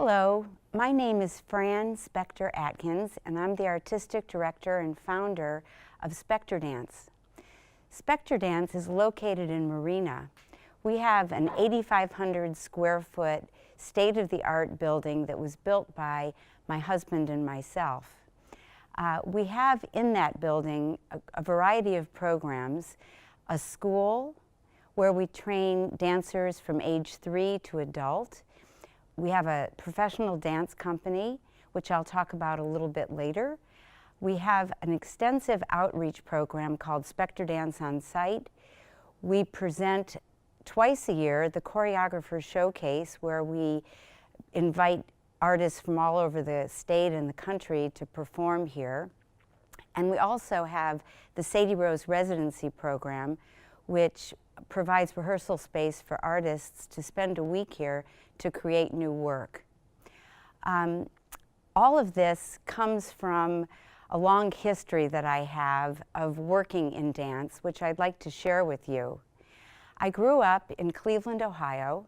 Hello, my name is Fran Spector Atkins, and I'm the Artistic Director and founder of Spector Dance. Spector Dance is located in Marina. We have an 8,500 square foot state-of-the-art building that was built by my husband and myself. We have in that building a variety of programs, a school where we train dancers from age 3 to adult. We have a professional dance company, which I'll talk about a little bit later. We have an extensive outreach program called Spector Dance on Site. We present twice a year the Choreographer Showcase, where we invite artists from all over the state and the country to perform here. And we also have the Sadie Rose Residency Program, which provides rehearsal space for artists to spend a week here to create new work. All of this comes from a long history that I have of working in dance, which I'd like to share with you. I grew up in Cleveland, Ohio,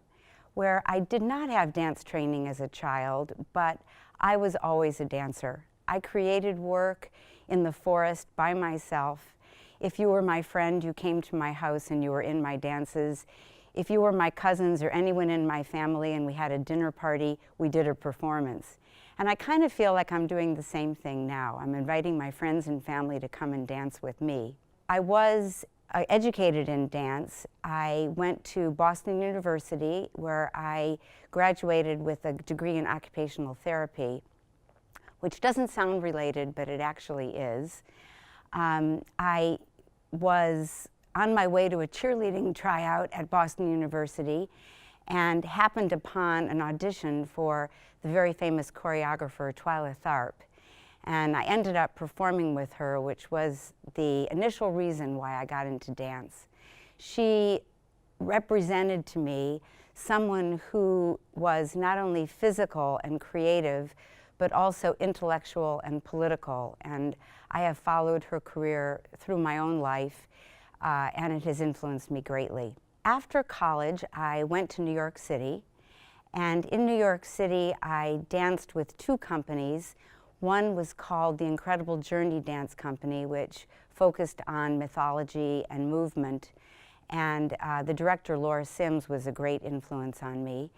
where I did not have dance training as a child, but I was always a dancer. I created work in the forest by myself. If you were my friend, you came to my house and you were in my dances. If you were my cousins or anyone in my family and we had a dinner party, we did a performance. And I kind of feel like I'm doing the same thing now. I'm inviting my friends and family to come and dance with me. I was educated in dance. I went to Boston University, where I graduated with a degree in occupational therapy, which doesn't sound related, but it actually is. I was on my way to a cheerleading tryout at Boston University and happened upon an audition for the very famous choreographer Twyla Tharp. And I ended up performing with her, which was the initial reason why I got into dance. She represented to me someone who was not only physical and creative, but also intellectual and political. And I have followed her career through my own life, and it has influenced me greatly. After college, I went to New York City, and in New York City, I danced with two companies. One was called the Incredible Journey Dance Company, which focused on mythology and movement, and the director, Laura Sims, was a great influence on me.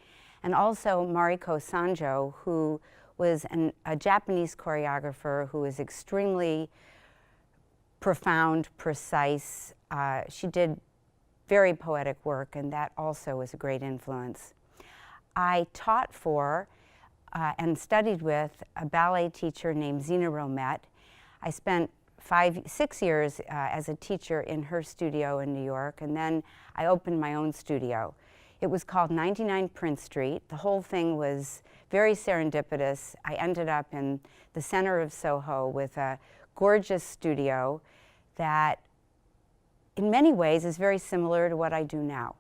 And also Mariko Sanjo, who was a Japanese choreographer who was extremely profound, precise. She did very poetic work, and that also was a great influence. I taught for and studied with a ballet teacher named Zina Romet. I spent 6 years as a teacher in her studio in New York, and then I opened my own studio. It was called 99 Prince Street. The whole thing was very serendipitous. I ended up in the center of Soho with a gorgeous studio that in many ways is very similar to what I do now.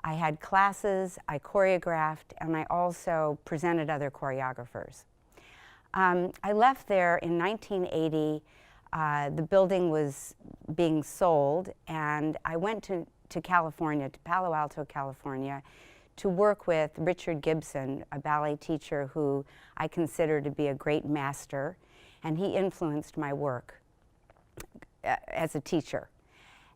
I had classes, I choreographed, and I also presented other choreographers. I left there in 1980. The building was being sold, and I went to California, to Palo Alto, California, to work with Richard Gibson, a ballet teacher who I consider to be a great master, and he influenced my work as a teacher.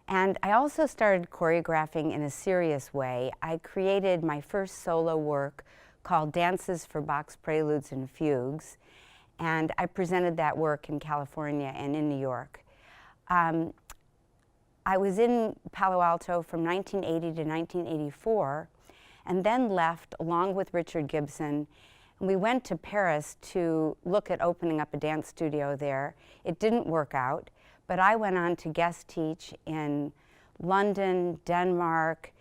And I also started choreographing in a serious way. I created my first solo work called Dances for Bach's Preludes and Fugues, and I presented that work in California and in New York. I was in Palo Alto from 1980 to 1984, and then left along with Richard Gibson. And we went to Paris to look at opening up a dance studio there. It didn't work out, but I went on to guest teach in London, Denmark,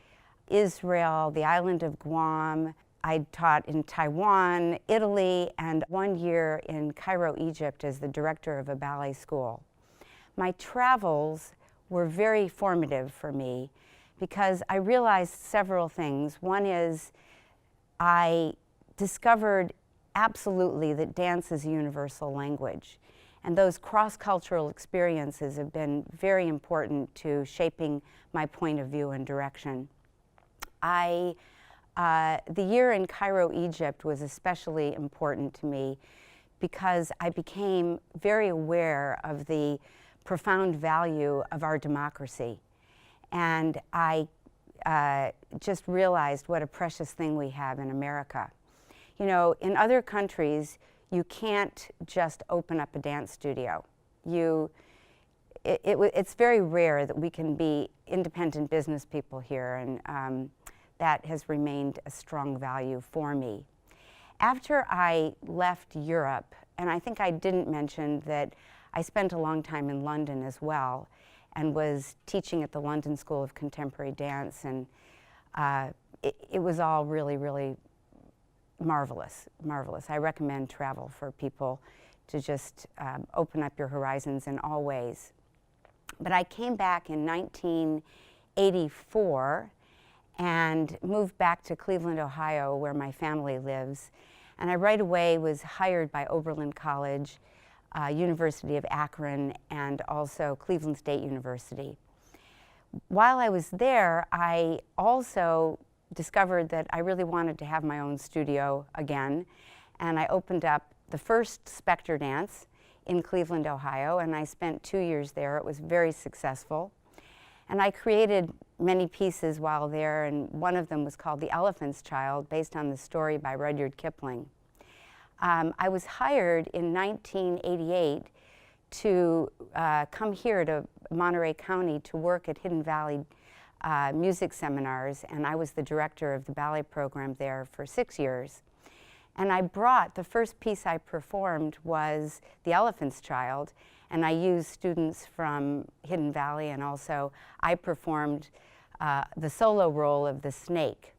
Israel, the island of Guam. I taught in Taiwan, Italy, and 1 year in Cairo, Egypt as the director of a ballet school. My travels were very formative for me because I realized several things. One is I discovered absolutely that dance is a universal language. And those cross-cultural experiences have been very important to shaping my point of view and direction. I the year in Cairo, Egypt was especially important to me because I became very aware of the profound value of our democracy. And I just realized what a precious thing we have in America. You know, in other countries, you can't just open up a dance studio. It's very rare that we can be independent business people here, and that has remained a strong value for me. After I left Europe, and I think I didn't mention that I spent a long time in London as well, and was teaching at the London School of Contemporary Dance, and it was all really, really marvelous, marvelous. I recommend travel for people to just open up your horizons in all ways. But I came back in 1984 and moved back to Cleveland, Ohio, where my family lives. And I right away was hired by Oberlin College, University of Akron, and also Cleveland State University. While I was there, I also discovered that I really wanted to have my own studio again, and I opened up the first Spector dance in Cleveland, Ohio, and I spent 2 years there. It was very successful. And I created many pieces while there, and one of them was called The Elephant's Child, based on the story by Rudyard Kipling. I was hired in 1988 to come here to Monterey County to work at Hidden Valley music seminars, and I was the director of the ballet program there for 6 years. And I brought, the first piece I performed was The Elephant's Child, and I used students from Hidden Valley, and also I performed the solo role of the snake.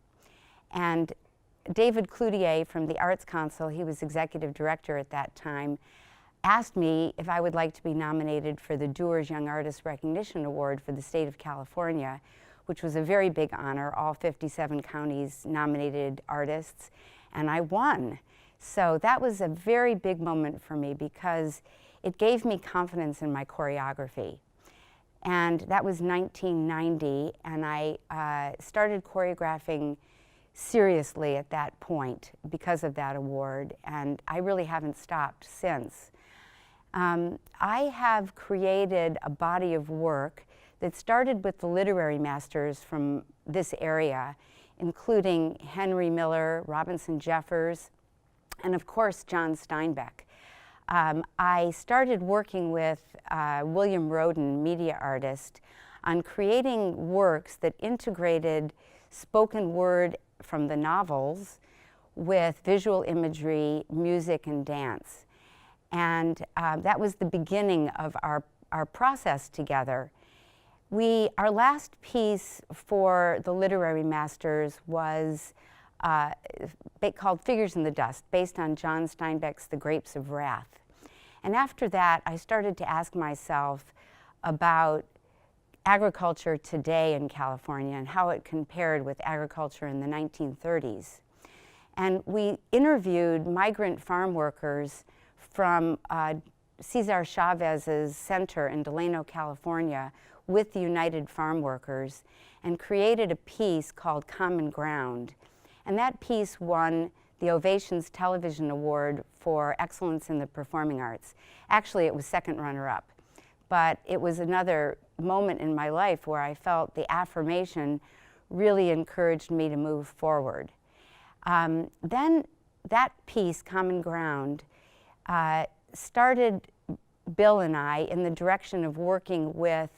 And David Cloutier from the Arts Council, he was executive director at that time, asked me if I would like to be nominated for the Doers Young Artist Recognition Award for the state of California, which was a very big honor. All 57 counties nominated artists, and I won. So that was a very big moment for me because it gave me confidence in my choreography. And that was 1990, and I started choreographing seriously at that point because of that award, and I really haven't stopped since. I have created a body of work that started with the literary masters from this area, including Henry Miller, Robinson Jeffers, and of course John Steinbeck. I started working with William Roden, media artist, on creating works that integrated spoken word from the novels with visual imagery, music, and dance. And that was the beginning of our process together. Our last piece for the literary masters was called Figures in the Dust, based on John Steinbeck's The Grapes of Wrath. And after that, I started to ask myself about agriculture today in California and how it compared with agriculture in the 1930s. And we interviewed migrant farm workers from Cesar Chavez's center in Delano, California, with the United Farm Workers, and created a piece called Common Ground. And that piece won the Ovations Television Award for Excellence in the Performing Arts. Actually, it was second runner-up, but it was another moment in my life where I felt the affirmation really encouraged me to move forward. Then that piece, Common Ground, started Bill and I in the direction of working with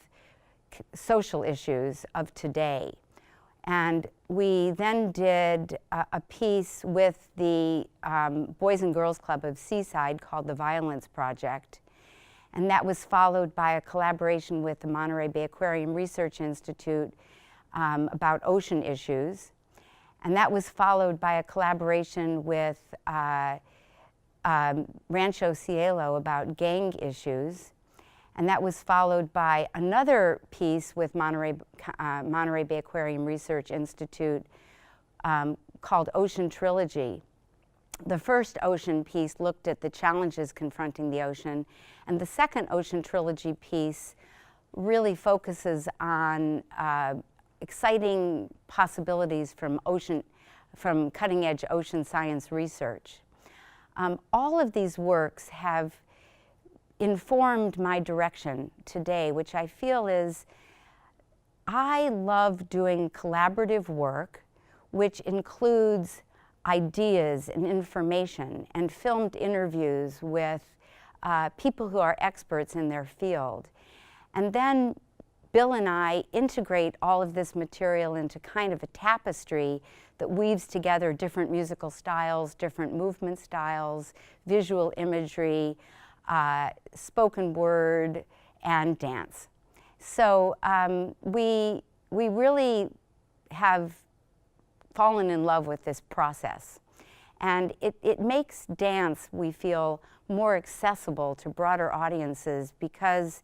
social issues of today. And we then did a piece with the Boys and Girls Club of Seaside called The Violence Project. And that was followed by a collaboration with the Monterey Bay Aquarium Research Institute about ocean issues. And that was followed by a collaboration with Rancho Cielo about gang issues. And that was followed by another piece with Monterey Bay Aquarium Research Institute called Ocean Trilogy. The first ocean piece looked at the challenges confronting the ocean, and the second Ocean Trilogy piece really focuses on exciting possibilities from ocean from cutting-edge ocean science research. All of these works have informed my direction today, which I feel is I love doing collaborative work, which includes ideas and information and filmed interviews with people who are experts in their field. And then Bill and I integrate all of this material into kind of a tapestry that weaves together different musical styles, different movement styles, visual imagery, spoken word, and dance. So we really have fallen in love with this process. And it makes dance, we feel, more accessible to broader audiences because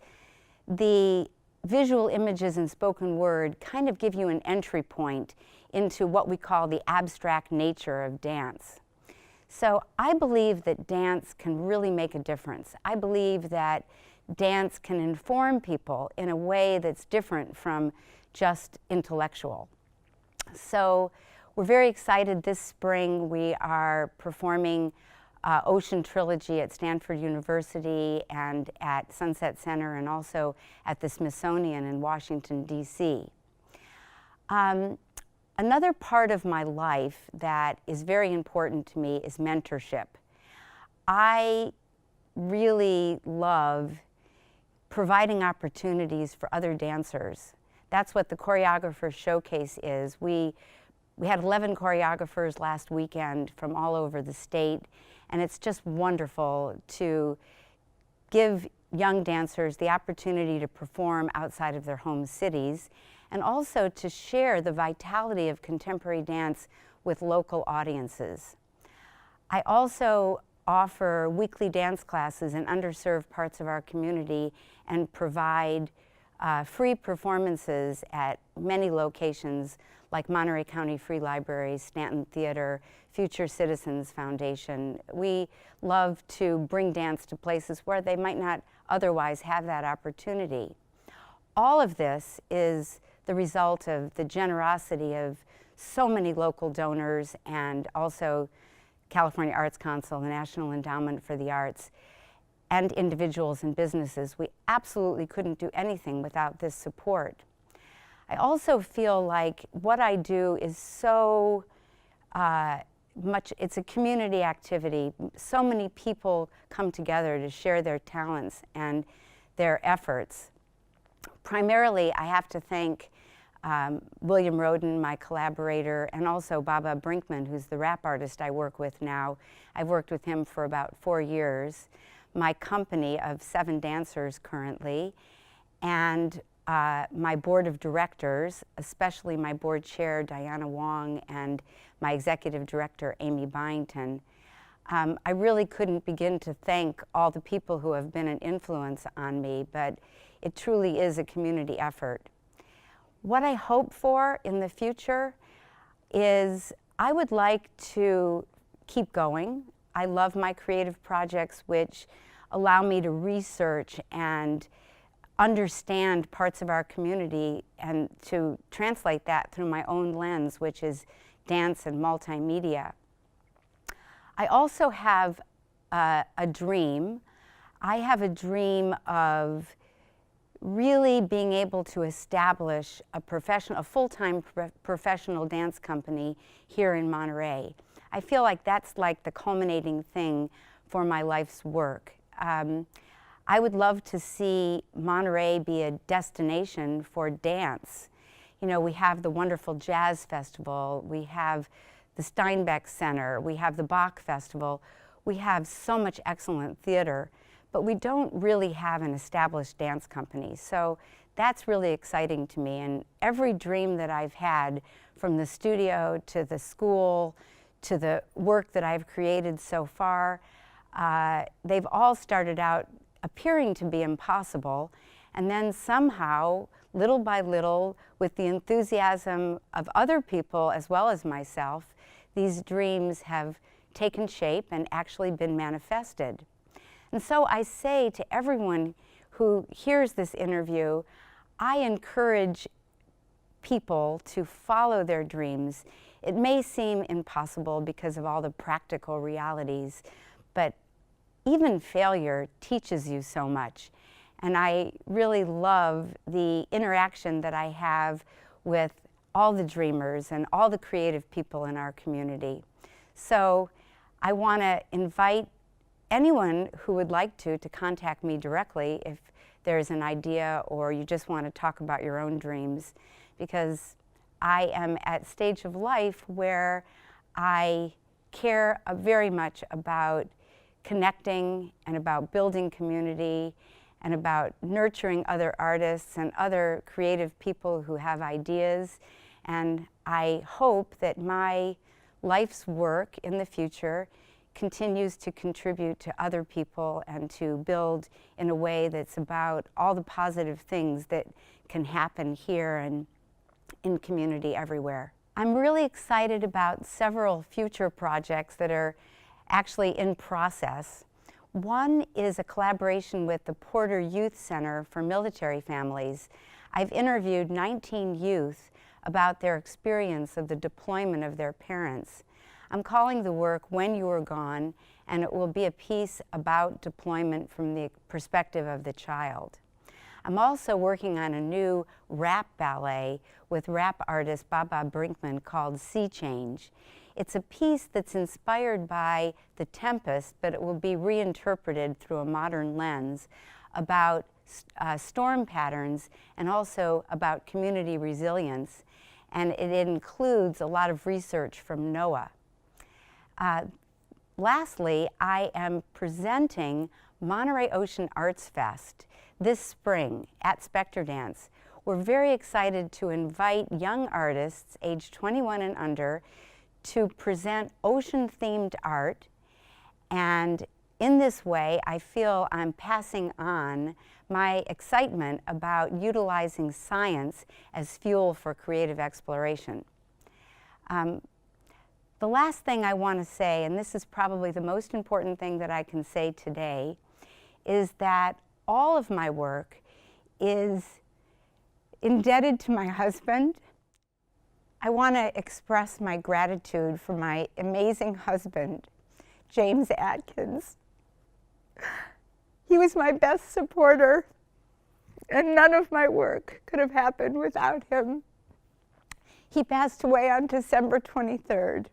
the visual images and spoken word kind of give you an entry point into what we call the abstract nature of dance. So I believe that dance can really make a difference. I believe that dance can inform people in a way that's different from just intellectual. So we're very excited this spring. We are performing Ocean Trilogy at Stanford University and at Sunset Center and also at the Smithsonian in Washington, D.C. Another part of my life that is very important to me is mentorship. I really love providing opportunities for other dancers. That's what the Choreographer Showcase is. We had 11 choreographers last weekend from all over the state, and it's just wonderful to give young dancers the opportunity to perform outside of their home cities and also to share the vitality of contemporary dance with local audiences. I also offer weekly dance classes in underserved parts of our community and provide free performances at many locations like Monterey County Free Library, Stanton Theater, Future Citizens Foundation. We love to bring dance to places where they might not otherwise have that opportunity. All of this is the result of the generosity of so many local donors and also California Arts Council, the National Endowment for the Arts, and individuals and businesses. We absolutely couldn't do anything without this support. I also feel like what I do is so much, it's a community activity. So many people come together to share their talents and their efforts. Primarily, I have to thank William Roden, my collaborator, and also Baba Brinkman, who's the rap artist I work with now. I've worked with him for about 4 years. My company of 7 dancers currently, and my board of directors, especially my board chair, Diana Wong, and my executive director, Amy Byington. I really couldn't begin to thank all the people who have been an influence on me, but it truly is a community effort. What I hope for in the future is I would like to keep going. I love my creative projects, which allow me to research and understand parts of our community and to translate that through my own lens, which is dance and multimedia. I also have a dream. I have a dream of really being able to establish a full-time professional dance company here in Monterey. I feel like that's like the culminating thing for my life's work. I would love to see Monterey be a destination for dance. You know, we have the wonderful Jazz Festival, we have the Steinbeck Center, we have the Bach Festival, we have so much excellent theater, but we don't really have an established dance company. So that's really exciting to me, and every dream that I've had, from the studio to the school to the work that I've created so far, they've all started out appearing to be impossible, and then somehow, little by little, with the enthusiasm of other people as well as myself, these dreams have taken shape and actually been manifested. And so I say to everyone who hears this interview, I encourage people to follow their dreams. It may seem impossible because of all the practical realities, but even failure teaches you so much. And I really love the interaction that I have with all the dreamers and all the creative people in our community. So I want to invite anyone who would like to contact me directly if there's an idea or you just want to talk about your own dreams, because I am at a stage of life where I care very much about connecting and about building community and about nurturing other artists and other creative people who have ideas. And I hope that my life's work in the future continues to contribute to other people and to build in a way that's about all the positive things that can happen here and in community everywhere. I'm really excited about several future projects that are actually in process. One is a collaboration with the Porter Youth Center for Military Families. I've interviewed 19 youth about their experience of the deployment of their parents. I'm calling the work When You Were Gone, and it will be a piece about deployment from the perspective of the child. I'm also working on a new rap ballet with rap artist Baba Brinkman called Sea Change. It's a piece that's inspired by The Tempest, but it will be reinterpreted through a modern lens about storm patterns and also about community resilience. And it includes a lot of research from NOAA. Lastly, I am presenting Monterey Ocean Arts Fest this spring at Spector Dance. We're very excited to invite young artists aged 21 and under to present ocean-themed art, and in this way I feel I'm passing on my excitement about utilizing science as fuel for creative exploration. The last thing I want to say, and this is probably the most important thing that I can say today, is that all of my work is indebted to my husband. I want to express my gratitude for my amazing husband, James Atkins. He was my best supporter, and none of my work could have happened without him. He passed away on December 23rd,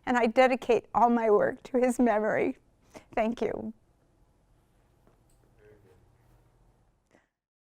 and I dedicate all my work to his memory. Thank you.